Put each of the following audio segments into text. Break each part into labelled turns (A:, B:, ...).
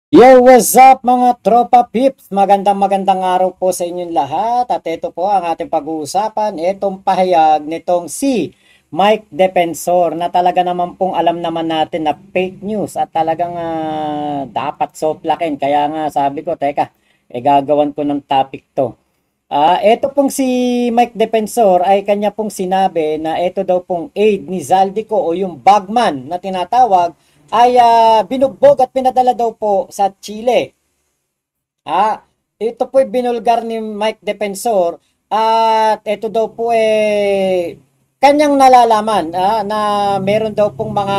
A: Yo, what's up mga tropa pips? Magandang araw po sa inyong lahat. At ito po ang ating pag-uusapan. Itong pahayag nitong si Mike Defensor na talaga naman pong alam naman natin na fake news at talagang dapat soplakin. Kaya nga sabi ko, teka, gagawan ko ng topic to. Ito pong si Mike Defensor ay kanya pong sinabi na ito daw pong aid ni Zaldico o yung bagman na tinatawag ay binugbog at pinadala daw po sa Chile. Ito po ay binulgar ni Mike Defensor at ito daw po kanyang nalalaman na meron daw pong mga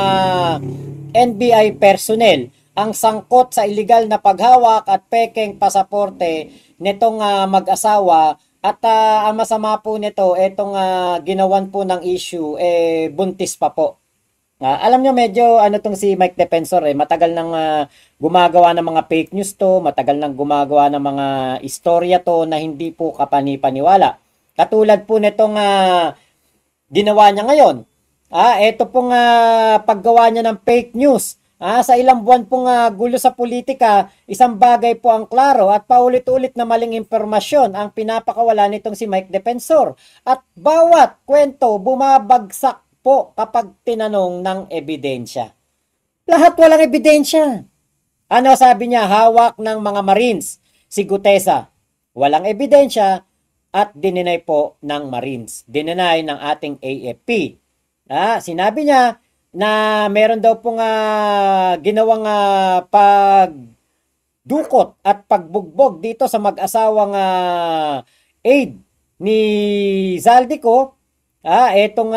A: NBI personnel ang sangkot sa illegal na paghawak at pekeng pasaporte nitong mag-asawa at ang masama po nito, itong ginawan po ng issue, buntis pa po. Alam nyo medyo ano tong si Mike Defensor matagal nang gumagawa ng mga fake news to, matagal nang gumagawa ng mga istorya to na hindi po kapani-paniwala. Katulad po nitong ginawa niya ngayon. Ito pong paggawa niya ng fake news. Sa ilang buwan pong gulo sa politika, isang bagay po ang klaro at paulit-ulit na maling impormasyon ang pinapakawala nitong si Mike Defensor. At bawat kwento bumabagsak po kapag tinanong ng ebidensya. Lahat walang ebidensya. Ano sabi niya? Hawak ng mga Marines si Gutesa. Walang ebidensya at dininay po ng Marines. Dininay ng ating AFP. Sinabi niya na meron daw pong ginawang pagdukot at pagbugbog dito sa mag-asawang aid ni Zaldico. Etong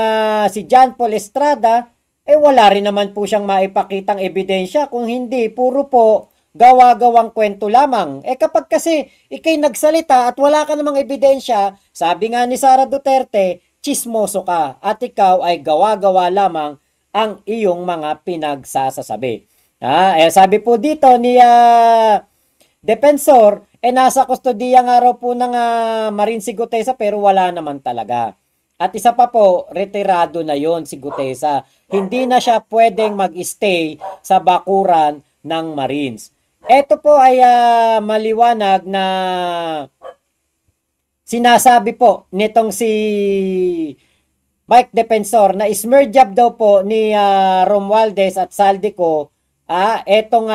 A: si John Paul Estrada, wala rin naman po siyang maipakitang ebidensya kung hindi, puro po gawa-gawang kwento lamang. Kapag kasi ikay nagsalita at wala ka namang ebidensya, sabi nga ni Sara Duterte, chismoso ka at ikaw ay gawa-gawa lamang ang iyong mga pinagsasasabi. Sabi po dito ni Defensor, nasa kustodiya nga raw po ng Marine si Gutesa pero wala naman talaga. At isa pa po, retirado na yon si Gutesa. Hindi na siya pwedeng mag-stay sa bakuran ng Marines. Ito po ay maliwanag na sinasabi po nitong si Mike Defensor na smear job daw po ni Romualdez at Saldico. Etong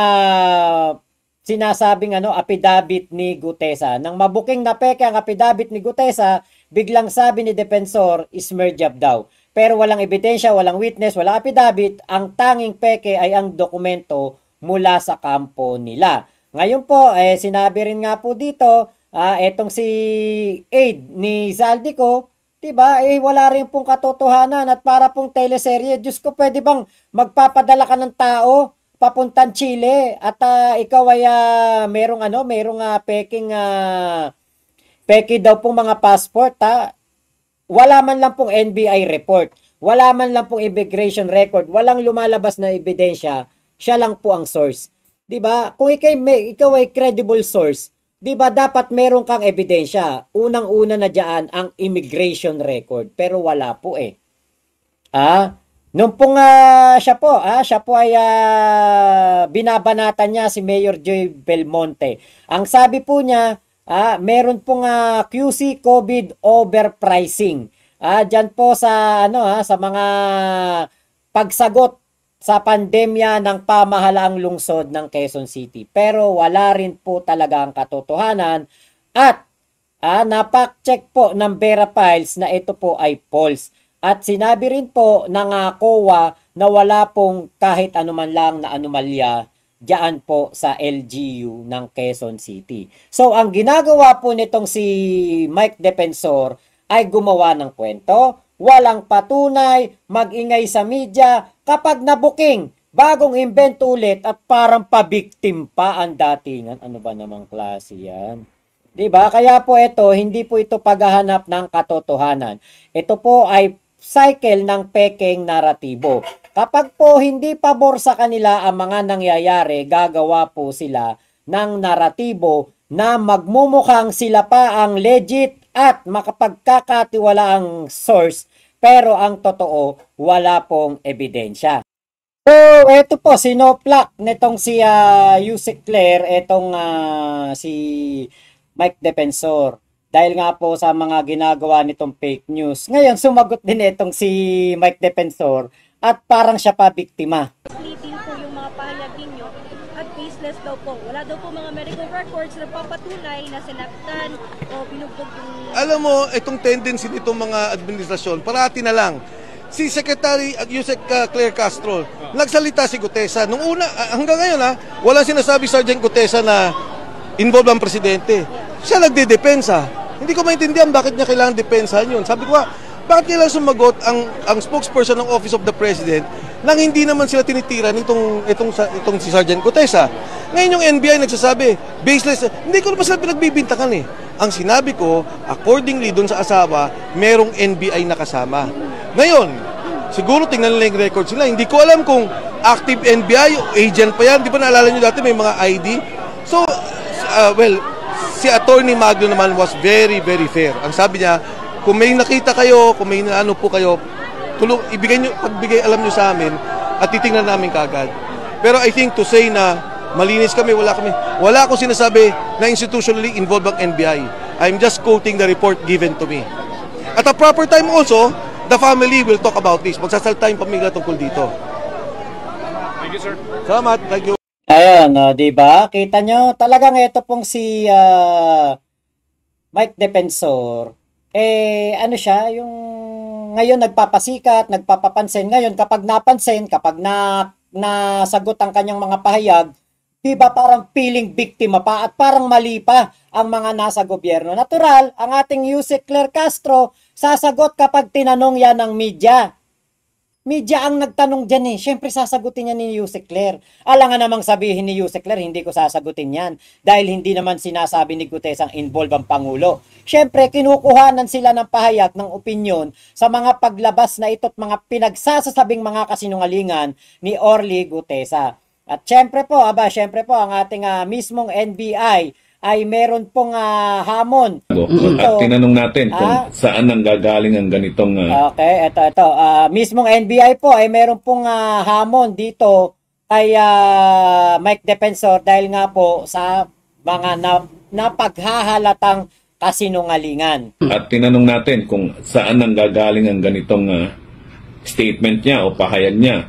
A: sinasabing affidavit ni Gutesa. Nang mabuking na peke ang affidavit ni Gutesa, biglang sabi ni Defensor, smear job daw. Pero walang ebidensya, walang witness, walang affidavit. Ang tanging peke ay ang dokumento mula sa kampo nila. Ngayon po, sinabi rin nga po dito, etong si aid ni Zaldico, diba, wala rin pong katotohanan at para pong teleserye. Diyos ko, pwede bang magpapadala ka ng tao papuntang Chile at ikaw ay merong peking peke daw pong mga passport wala man lang pong NBI report, wala man lang pong immigration record, walang lumalabas na ebidensya, siya lang po ang source. 'Di ba? Kung ikaw ay credible source, 'di ba dapat meron kang ebidensya. Unang-una na diyan ang immigration record, pero wala po Nung pong siya po ay binabanatan niya si Mayor Joy Belmonte. Ang sabi po niya, meron pong QC COVID overpricing. Diyan po sa sa mga pagsagot sa pandemya ng pamahalaang lungsod ng Quezon City. Pero wala rin po talaga ang katotohanan at napak-check po ng Vera Files na ito po ay false. At sinabi rin po ng COA na wala pong kahit anuman lang na anomalya diyan po sa LGU ng Quezon City. So ang ginagawa po nitong si Mike Defensor ay gumawa ng kwento, walang patunay, mag-ingay sa media, kapag nabuking, bagong invento ulit at parang pabiktim pa ang datingan. Ano ba namang klase yan? Diba? Kaya po hindi po ito paghahanap ng katotohanan. Ito po ay cycle ng pekeng naratibo. Kapag po hindi pabor sa kanila ang mga nangyayari, gagawa po sila ng naratibo na magmumukhang sila pa ang legit at makapagkakatiwalaang source pero ang totoo wala pong ebidensya. So, eto po, sinoplak nitong si Yusek Claire, etong si Mike Defensor. Dahil nga po sa mga ginagawa nitong fake news. Ngayon, sumagot din itong si Mike Defensor at parang siya pa biktima.
B: Misleading po yung mga pahayag ninyo at baseless daw po. Wala daw po mga medical records na papatunay na sinaktan o binugbog yung...
C: Alam mo, itong tendency nitong mga administrasyon, parati na lang. Si Secretary Yusek Claire Castro, nagsalita si Gutesa. Nung una, hanggang ngayon walang sinasabi Sergeant Gutesa na involved ang presidente. Siya nagdedepensa. Hindi ko maintindihan bakit niya kailangan depensahan yun. Sabi ko, bakit kailangan sumagot ang spokesperson ng Office of the President nang hindi naman sila tinitira itong si Sergeant Gutesa. Ngayon yung NBI nagsasabi, baseless. Hindi ko naman sila pinagbibintakan eh. Ang sinabi ko, accordingly dun sa asawa, merong NBI na kasama. Ngayon, siguro tingnan nila yung records nila. Hindi ko alam kung active NBI o agent pa yan. Di ba naalala nyo dati may mga ID? So, si Attorney Magno naman was very, very fair. Ang sabi niya, kung may nakita kayo, kung may ano po kayo, pagbigay alam nyo sa amin at titingnan namin kagad. Pero I think to say na malinis kami, wala akong sinasabi na institutionally involved ang NBI. I'm just quoting the report given to me. At a proper time also, the family will talk about this. Magsasalta yung pamilya tungkol dito.
D: Thank you, sir.
C: Salamat. Thank you.
A: Ayun, di ba? Kita nyo, talagang ito pong si Mike Defensor, ano siya, yung ngayon nagpapasikat, nagpapapansin. Ngayon, kapag napansin, kapag nasagot ang kanyang mga pahayag, di ba parang feeling biktima pa at parang mali pa ang mga nasa gobyerno. Natural, ang ating Yusek Claire Castro, sasagot kapag tinanong yan ng media. Media ang nagtanong dyan eh. Siyempre sasagutin niya ni Yusek Claire. Alangan namang sabihin ni Yusek Claire, hindi ko sasagutin yan. Dahil hindi naman sinasabi ni Gutesa ang involved ang Pangulo. Siyempre, kinukuhanan sila ng pahayag ng opinyon sa mga paglabas na ito't mga pinagsasasabing mga kasinungalingan ni Orly Gutesa. At siyempre po, ang ating mismong NBI ay meron pong hamon.
D: At tinanong natin kung saan nang gagaling ang ganitong...
A: Okay, ito. Mismong NBI po ay meron pong hamon dito kay Mike Defensor dahil nga po sa mga napaghahalatang kasinungalingan.
D: At tinanong natin kung saan nang gagaling ang ganitong statement niya o pahayag niya.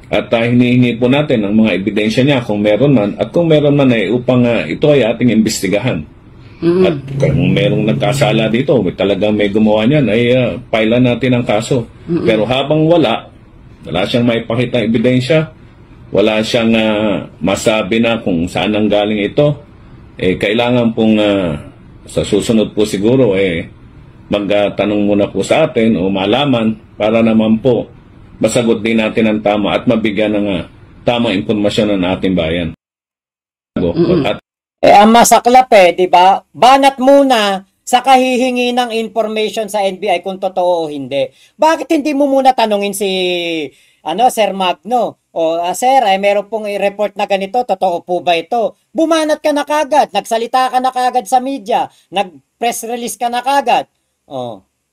D: At hinihingi po natin ang mga ebidensya niya kung meron man at kung meron man ay upang ito ay ating imbestigahan. At kung merong nagkasala dito, talagang may gumawa niyan ay pailan natin ang kaso. Pero habang wala siyang maipakita ebidensya, wala siyang masabi na kung saan ang galing ito, kailangan pong sa susunod po siguro magtanong muna po sa atin o malaman para naman po masagot din natin ang tama at mabigyan ng tamang impormasyon ng ating bayan. At
A: ang masaklap di ba? Banat muna sa kahihingi ng information sa NBI kung totoo o hindi. Bakit hindi mo muna tanungin si Sir Magno? O sir, meron pong i-report na ganito, totoo po ba ito? Bumanat ka na kagad, nagsalita ka na kagad sa media, nag-press release ka na kagad.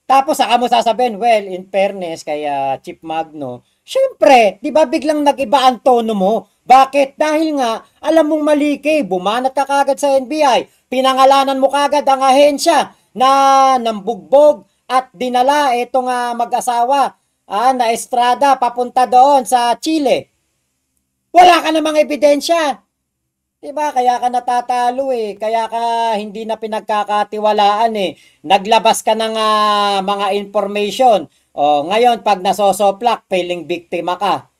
A: Tapos saka mo sasabihin, well, in fairness kaya Chief Magno, syempre, di ba biglang nag-iba ang tono mo? Bakit? Dahil nga, alam mong mali bumanat ka kagad sa NBI, pinangalanan mo kagad ang ahensya na nambugbog at dinala itong mag-asawa na Estrada papunta doon sa Chile. Wala ka namang ebidensya. Diba? Kaya ka natatalo Kaya ka hindi na pinagkakatiwalaan Naglabas ka ng mga information. Ngayon, pag nasosoplak, feeling biktima ka.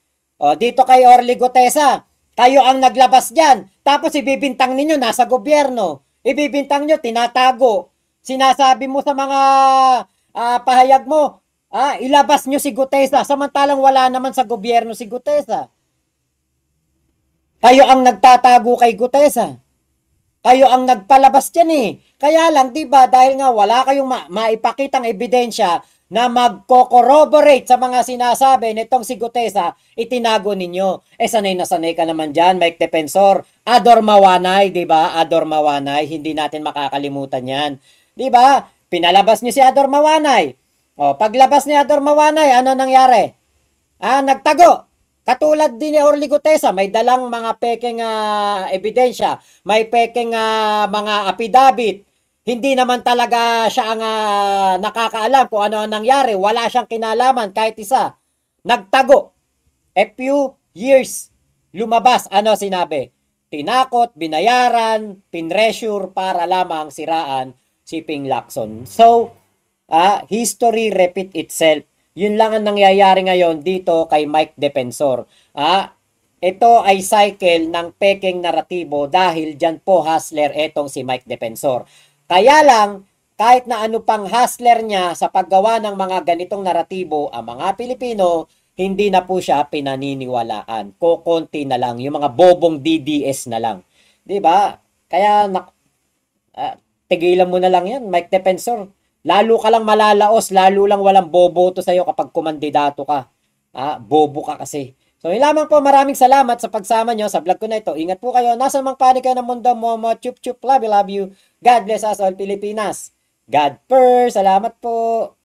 A: Dito kay Orly Gutesa, kayo ang naglabas dyan. Tapos ibibintang ninyo, nasa gobyerno. Ibibintang nyo, tinatago. Sinasabi mo sa mga pahayag mo, ilabas nyo si Gutesa. Samantalang wala naman sa gobyerno si Gutesa. Kayo ang nagtatago kay Gutesa. Kayo ang nagpalabas dyan Kaya lang, di ba, dahil nga wala kayong maipakitang ebidensya na magko-corroborate sa mga sinasabi nitong si Gutesa, itinago ninyo. Sanay na sanay ka naman dyan, Mike Defensor. Ador Mawanay, di ba? Ador Mawanay, hindi natin makakalimutan yan. Di ba? Pinalabas niyo si Ador Mawanay. Paglabas ni Ador Mawanay, ano nangyari? Nagtago. Katulad din ni Orly Gutesa, may dalang mga pekeng ebidensya, may pekeng mga affidavit. Hindi naman talaga siya ang nakakaalam kung ano ang nangyari. Wala siyang kinalaman kahit isa. Nagtago. A few years lumabas. Ano sinabi? Tinakot, binayaran, pinressure para lamang siraan si Ping Lacson. So, history repeat itself. Yun lang ang nangyayari ngayon dito kay Mike Defensor. Ito ay cycle ng pekeng naratibo dahil dyan po hustler etong si Mike Defensor. Kaya lang, kahit na ano pang hustler niya sa paggawa ng mga ganitong naratibo, ang mga Pilipino, hindi na po siya pinaniniwalaan. Kokonti na lang, yung mga bobong DDS na lang. 'Di ba? Kaya tigilan mo na lang 'yan, Mike Defensor. Lalo ka lang malalaos, lalo lang walang boboto sa'yo kapag kumandidato ka. Bobo ka kasi. So, yun lamang po, maraming salamat sa pagsama nyo sa vlog ko na ito. Ingat po kayo. Nasa mang panig kayo ng mundo mo, chup chup, love you, love you. God bless us all, Pilipinas. God first. Salamat po.